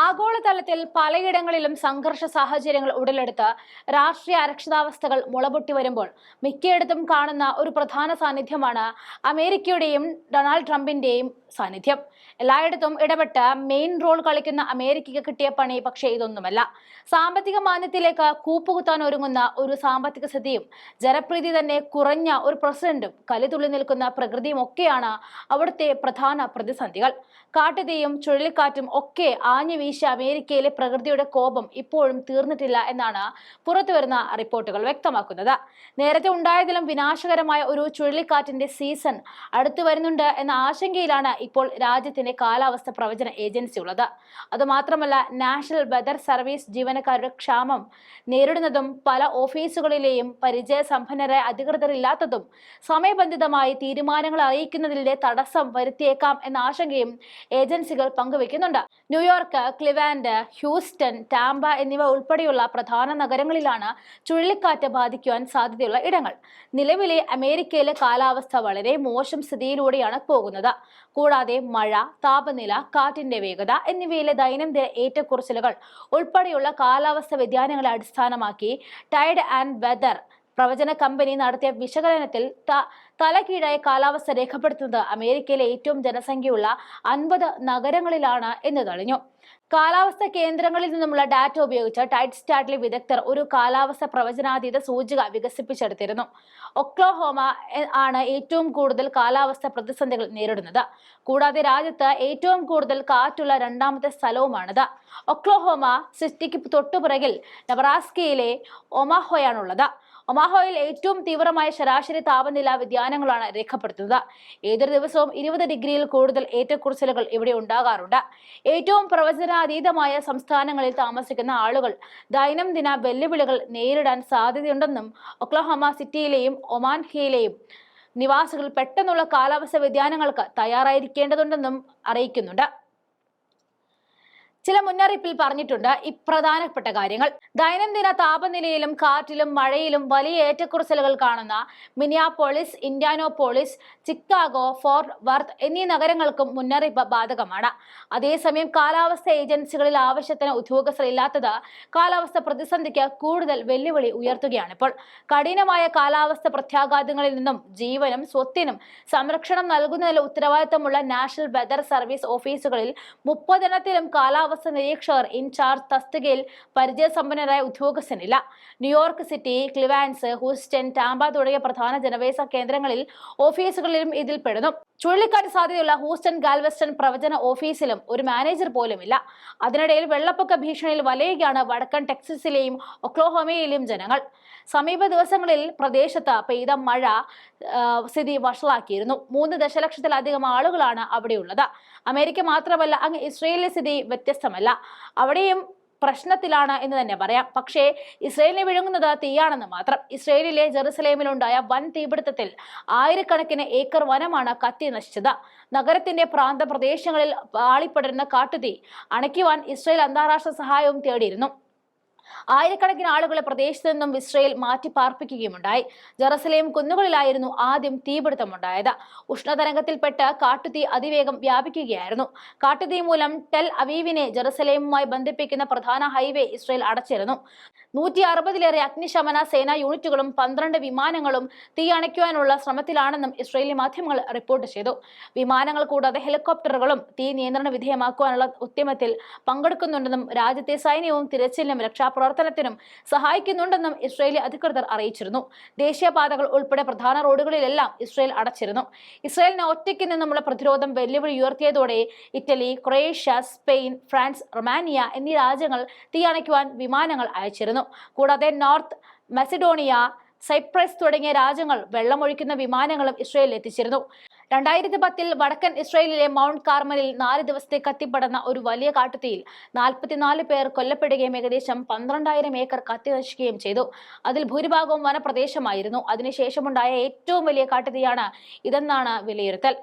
ആഗോളതലത്തിൽ പലയിടങ്ങളിലും സംഘർഷ സാഹചര്യങ്ങൾ ഉടലെടുത്ത് രാഷ്ട്രീയ അരക്ഷിതാവസ്ഥകൾ മുളപൊട്ടി വരുമ്പോൾ മിക്കയിടത്തും കാണുന്ന ഒരു പ്രധാന സാന്നിധ്യമാണ് അമേരിക്കയുടെയും ഡൊണാൾഡ് ട്രംപിന്റെയും സാന്നിധ്യം. എല്ലായിടത്തും ഇടപെട്ട് മെയിൻ റോൾ കളിക്കുന്ന അമേരിക്കയ്ക്ക് കിട്ടിയ പണി പക്ഷേ ഇതൊന്നുമല്ല. സാമ്പത്തിക മാന്ദ്യത്തിലേക്ക് കൂപ്പുകുത്താൻ ഒരുങ്ങുന്ന ഒരു സാമ്പത്തിക സ്ഥിതിയും ജനപ്രീതി തന്നെ കുറഞ്ഞ ഒരു പ്രസിഡന്റും കലിതുള്ളി നിൽക്കുന്ന പ്രകൃതിയും ഒക്കെയാണ് അവിടുത്തെ പ്രധാന പ്രതിസന്ധികൾ. കാട്ടുതീയും ചുഴലിക്കാറ്റും ഒക്കെ ആഞ്ഞു വീശി അമേരിക്കയിലെ പ്രകൃതിയുടെ കോപം ഇപ്പോഴും തീർന്നിട്ടില്ല എന്നാണ് പുറത്തുവരുന്ന റിപ്പോർട്ടുകൾ വ്യക്തമാക്കുന്നത്. നേരത്തെ ഉണ്ടായതിലും വിനാശകരമായ ഒരു ചുഴലിക്കാറ്റിന്റെ സീസൺ അടുത്തു വരുന്നുണ്ട് എന്ന ആശങ്കയിലാണ് ഇപ്പോൾ രാജ്യത്തിന്റെ കാലാവസ്ഥ പ്രവചന ഏജൻസി ഉള്ളത്. അതുമാത്രമല്ല, നാഷണൽ വെതർ സർവീസ് ജീവനക്കാരുടെ ക്ഷാമം നേരിടുന്നതും പല ഓഫീസുകളിലെയും പരിചയസമ്പന്നരായ അധികൃതരില്ലാത്തതും സമയബന്ധിതമായി തീരുമാനങ്ങൾ അറിയിക്കുന്നതിലെ തടസ്സം വരുത്തിയേക്കാം എന്ന ആശങ്കയും ഏജൻസികൾ പങ്കുവെക്കുന്നുണ്ട്. ന്യൂയോർക്ക്, ക്ലിവാൻഡ്, ഹ്യൂസ്റ്റൺ, ടാംബ എന്നിവ ഉൾപ്പെടെയുള്ള പ്രധാന നഗരങ്ങളിലാണ് ചുഴലിക്കാറ്റ് ബാധിക്കുവാൻ സാധ്യതയുള്ള ഇടങ്ങൾ. നിലവിലെ അമേരിക്കയിലെ കാലാവസ്ഥ വളരെ മോശം സ്ഥിതിയിലൂടെയാണ് പോകുന്നത്. കൂടാതെ മഴ, താപനില, കാറ്റിന്റെ വേഗത എന്നിവയിലെ ദൈനംദിന ഏറ്റക്കുറച്ചിലുകൾ ഉൾപ്പെടെയുള്ള കാലാവസ്ഥ വ്യതിയാനങ്ങളെ അടിസ്ഥാനമാക്കി ടൈഡ് ആൻഡ് വെതർ പ്രവചന കമ്പനി നടത്തിയ വിശകലനത്തിൽ തലകീഴായ കാലാവസ്ഥ രേഖപ്പെടുത്തുന്നത് അമേരിക്കയിലെ ഏറ്റവും ജനസംഖ്യയുള്ള 50 നഗരങ്ങളിലാണ് എന്ന് തെളിഞ്ഞു. കാലാവസ്ഥ കേന്ദ്രങ്ങളിൽ നിന്നുമുള്ള ഡാറ്റ ഉപയോഗിച്ച് ടൈഡ് സ്റ്റാറ്റിലെ വിദഗ്ധർ ഒരു കാലാവസ്ഥ പ്രവചനാതീത സൂചിക വികസിപ്പിച്ചെടുത്തിരുന്നു. ഒക്ലഹോമ ആണ് ഏറ്റവും കൂടുതൽ കാലാവസ്ഥ പ്രതിസന്ധികൾ നേരിടുന്നത്. കൂടാതെ രാജ്യത്ത് ഏറ്റവും കൂടുതൽ കാറ്റുള്ള രണ്ടാമത്തെ സ്ഥലവുമാണിത്. ഒക്ലഹോമ സിറ്റിക്ക് തൊട്ടുപിറകിൽ നെബ്രാസ്കയിലെ ഒമാഹോയാണുള്ളത്. ഒമാഹോയിൽ ഏറ്റവും തീവ്രമായ ശരാശരി താപനില വ്യതിയാനങ്ങളാണ് രേഖപ്പെടുത്തുന്നത്. ഏതൊരു ദിവസവും 20 ഡിഗ്രിയിൽ കൂടുതൽ ഏറ്റക്കുറച്ചിലുകൾ ഇവിടെ ഉണ്ടാകാറുണ്ട്. ഏറ്റവും പ്രവചനാതീതമായ സംസ്ഥാനങ്ങളിൽ താമസിക്കുന്ന ആളുകൾ ദൈനംദിന വെല്ലുവിളികൾ നേരിടാൻ സാധ്യതയുണ്ടെന്നും ഒക്ലഹോമ സിറ്റിയിലെയും ഒമാൻഹയിലെയും നിവാസികൾ പെട്ടെന്നുള്ള കാലാവസ്ഥ വ്യതിയാനങ്ങൾക്ക് തയ്യാറായിരിക്കേണ്ടതുണ്ടെന്നും അറിയിക്കുന്നുണ്ട്. ചില മുന്നറിയിപ്പിൽ പറഞ്ഞിട്ടുണ്ട് പ്രധാനപ്പെട്ട കാര്യങ്ങൾ. ദൈനംദിന താപനിലയിലും കാറ്റിലും മഴയിലും വലിയ ഏറ്റക്കുറച്ചിലുകൾ കാണുന്ന മിനിയാപോളിസ്, ഇൻഡ്യാനോപോളിസ്, ചിക്കാഗോ, ഫോർട്ട് വർത്ത് എന്നീ നഗരങ്ങൾക്കും മുന്നറിയിപ്പ് ബാധകമാണ്. അതേസമയം കാലാവസ്ഥ ഏജൻസികളിൽ ആവശ്യത്തിന് ഉദ്യോഗസ്ഥർ ഇല്ലാത്തത് കാലാവസ്ഥ പ്രതിസന്ധിക്ക് കൂടുതൽ വെല്ലുവിളി ഉയർത്തുകയാണിപ്പോൾ. കഠിനമായ കാലാവസ്ഥ പ്രത്യാഘാതങ്ങളിൽ നിന്നും ജീവനും സ്വത്തിനും സംരക്ഷണം നൽകുന്നതിൽ ഉത്തരവാദിത്തമുള്ള നാഷണൽ വെതർ സർവീസ് ഓഫീസുകളിൽ 30 കാലാവസ്ഥ നിരീക്ഷകർ ഇൻചാർജ് തസ്തികയിൽ പരിചയസമ്പന്നരായ ഉദ്യോഗസ്ഥനില്ല. ന്യൂയോർക്ക് സിറ്റി, ക്ലിവാൻസ്, ഹൂസ്റ്റൺ, ടാംബ തുടങ്ങിയ പ്രധാന ജനവാസ കേന്ദ്രങ്ങളിൽ ഓഫീസുകളിലും ഇതിൽ പെടുന്നു. ചുഴലിക്കാറ്റ് സാധ്യതയുള്ള ഹൂസ്റ്റൺ ഗാൽവെസ്റ്റൺ പ്രവചന ഓഫീസിലും ഒരു മാനേജർ പോലുമില്ല. അതിനിടയിൽ വെള്ളപ്പൊക്ക ഭീഷണിയിൽ വലയുകയാണ് വടക്കൻ ടെക്സസിലെയും ഒക്ലോഹോമയിലെയും ജനങ്ങൾ. സമീപ ദിവസങ്ങളിൽ പ്രദേശത്ത് പെയ്ത മഴ സ്ഥിതി വഷളാക്കിയിരുന്നു. 3 ദശലക്ഷത്തിലധികം ആളുകളാണ് അവിടെയുള്ളത്. അമേരിക്ക മാത്രമല്ല, അങ്ങ് ഇസ്രയേലിലെ സ്ഥിതി വ്യത്യസ്തമല്ല. അവിടെയും പ്രശ്നത്തിലാണ് എന്ന് തന്നെ പറയാം. പക്ഷേ ഇസ്രയേലിനെ വിഴുങ്ങുന്നത് തീയാണെന്ന് മാത്രം. ഇസ്രയേലിലെ ജെറുസലേമിലുണ്ടായ വൻ തീപിടുത്തത്തിൽ ആയിരക്കണക്കിന് ഏക്കർ വനമാണ് കത്തി നശിച്ചത്. നഗരത്തിന്റെ പ്രാന്തപ്രദേശങ്ങളിൽ ആളിപ്പടരുന്ന കാട്ടുതീ അണയ്ക്കുവാൻ ഇസ്രയേൽ അന്താരാഷ്ട്ര സഹായവും തേടിയിരുന്നു. ആയിരക്കണക്കിന് ആളുകളെ പ്രദേശത്ത് നിന്നും ഇസ്രയേൽ മാറ്റി പാർപ്പിക്കുകയുമുണ്ടായി. ജെറുസലേം കുന്നുകളിലായിരുന്നു ആദ്യം തീപിടുത്തമുണ്ടായത്. ഉഷ്ണതരംഗത്തിൽപ്പെട്ട് കാട്ടുതീ അതിവേഗം വ്യാപിക്കുകയായിരുന്നു. കാട്ടുതീ മൂലം ടെൽ അവീവിനെ ജെറുസലേമുമായി ബന്ധിപ്പിക്കുന്ന പ്രധാന ഹൈവേ ഇസ്രയേൽ അടച്ചിരുന്നു. 160-ലേറെ അഗ്നിശമന സേനാ യൂണിറ്റുകളും 12 വിമാനങ്ങളും തീ അണയ്ക്കുവാനുള്ള ശ്രമത്തിലാണെന്നും ഇസ്രയേലി മാധ്യമങ്ങൾ റിപ്പോർട്ട് ചെയ്തു. വിമാനങ്ങൾ കൂടാതെ ഹെലികോപ്റ്ററുകളും തീ നിയന്ത്രണ വിധേയമാക്കുവാനുള്ള ഉദ്യമത്തിൽ പങ്കെടുക്കുന്നുണ്ടെന്നും രാജ്യത്തെ സൈന്യവും തിരച്ചിലിനും രക്ഷാപ്രവർത്തനത്തിനും സഹായിക്കുന്നുണ്ടെന്നും ഇസ്രയേലി അധികൃതർ അറിയിച്ചിരുന്നു. ദേശീയപാതകൾ ഉൾപ്പെടെ പ്രധാന റോഡുകളിലെല്ലാം ഇസ്രയേൽ അടച്ചിരുന്നു. ഇസ്രയേലിന് ഒറ്റയ്ക്ക് നിന്നുമുള്ള പ്രതിരോധം വെല്ലുവിളി ഉയർത്തിയതോടെ Italy, Croatia, Spain, France, Romania എന്നീ രാജ്യങ്ങൾ തീ അണയ്ക്കുവാൻ വിമാനങ്ങൾ അയച്ചിരുന്നു. കൂടാതെ നോർത്ത് മെസിഡോണിയ, സൈപ്രസ് തുടങ്ങിയ രാജ്യങ്ങൾ വെള്ളമൊഴിക്കുന്ന വിമാനങ്ങളും ഇസ്രയേലിൽ എത്തിച്ചിരുന്നു. 2010-ൽ വടക്കൻ ഇസ്രയേലിലെ മൗണ്ട് കാർമലിൽ 4 ദിവസത്തെ കത്തിപ്പടർന്ന ഒരു വലിയ കാട്ടുതീയിൽ 44 പേർ കൊല്ലപ്പെടുകയും ഏകദേശം 12,000 ഏക്കർ കത്തി നശിക്കുകയും ചെയ്തു. അതിൽ ഭൂരിഭാഗവും വനപ്രദേശമായിരുന്നു. അതിനുശേഷമുണ്ടായ ഏറ്റവും വലിയ കാട്ടുതീയാണ് ഇതെന്നാണ് വിലയിരുത്തൽ.